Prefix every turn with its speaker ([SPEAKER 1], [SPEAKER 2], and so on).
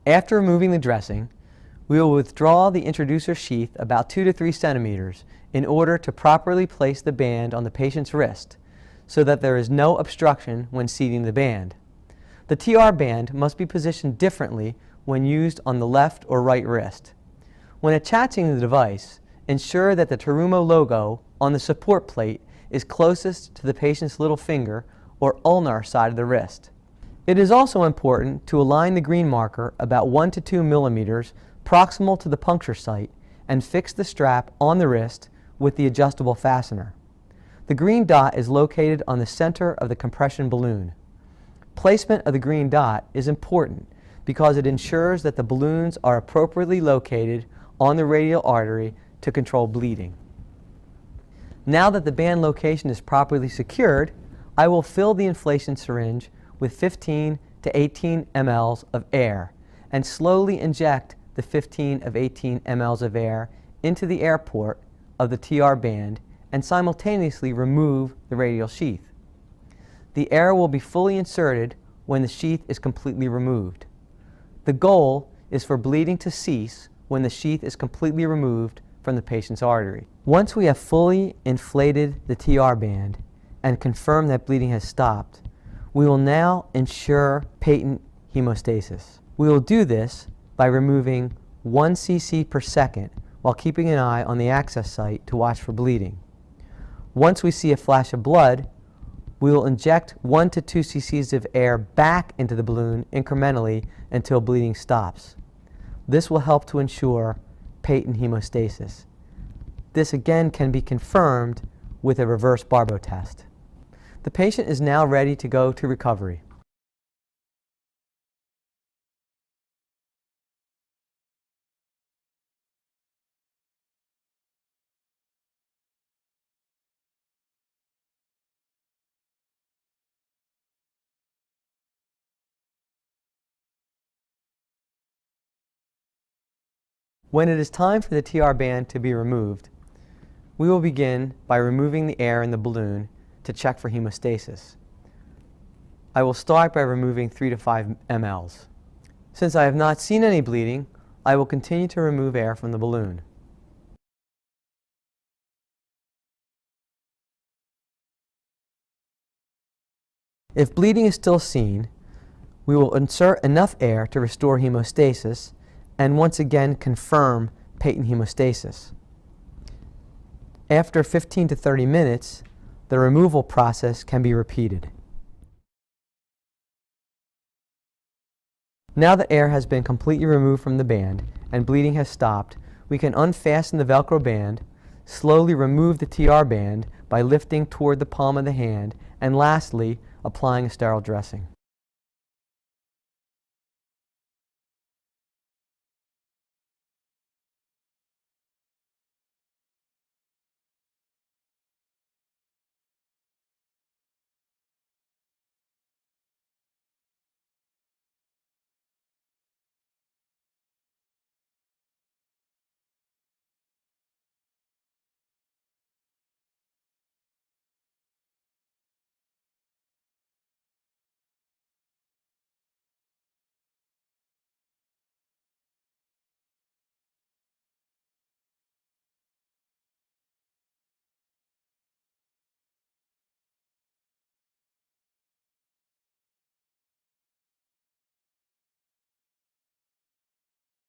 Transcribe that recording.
[SPEAKER 1] After removing the dressing, we will withdraw the introducer sheath about 2 to 3 centimeters in order to properly place the band on the patient's wrist so that there is no obstruction when seating the band. The TR band must be positioned differently when used on the left or right wrist. When attaching the device, ensure that the Terumo logo on the support plate is closest to the patient's little finger or ulnar side of the wrist. It is also important to align the green marker about 1 to 2 millimeters proximal to the puncture site and fix the strap on the wrist with the adjustable fastener. The green dot is located on the center of the compression balloon. Placement of the green dot is important because it ensures that the balloons are appropriately located on the radial artery to control bleeding. Now that the band location is properly secured, I will fill the inflation syringe with 15 to 18 mL of air and slowly inject the 15 of 18 mL of air into the air port of the TR band and simultaneously remove the radial sheath. The air will be fully inserted when the sheath is completely removed. The goal is for bleeding to cease when the sheath is completely removed from the patient's artery. Once we have fully inflated the TR band and confirm that bleeding has stopped, we will now ensure patent hemostasis. We will do this by removing 1 cc per second while keeping an eye on the access site to watch for bleeding. Once we see a flash of blood, we will inject 1 to 2 cc's of air back into the balloon incrementally until bleeding stops. This will help to ensure patent hemostasis. This again can be confirmed with a reverse Barbeau test. The patient is now ready to go to recovery. When it is time for the TR band to be removed, we will begin by removing the air in the balloon to check for hemostasis. I will start by removing 3 to 5 mL. Since I have not seen any bleeding, I will continue to remove air from the balloon. If bleeding is still seen, we will insert enough air to restore hemostasis and once again confirm patent hemostasis. After 15 to 30 minutes, the removal process can be repeated. Now that air has been completely removed from the band and bleeding has stopped, we can unfasten the Velcro band, slowly remove the TR band by lifting toward the palm of the hand, and lastly, applying a sterile dressing.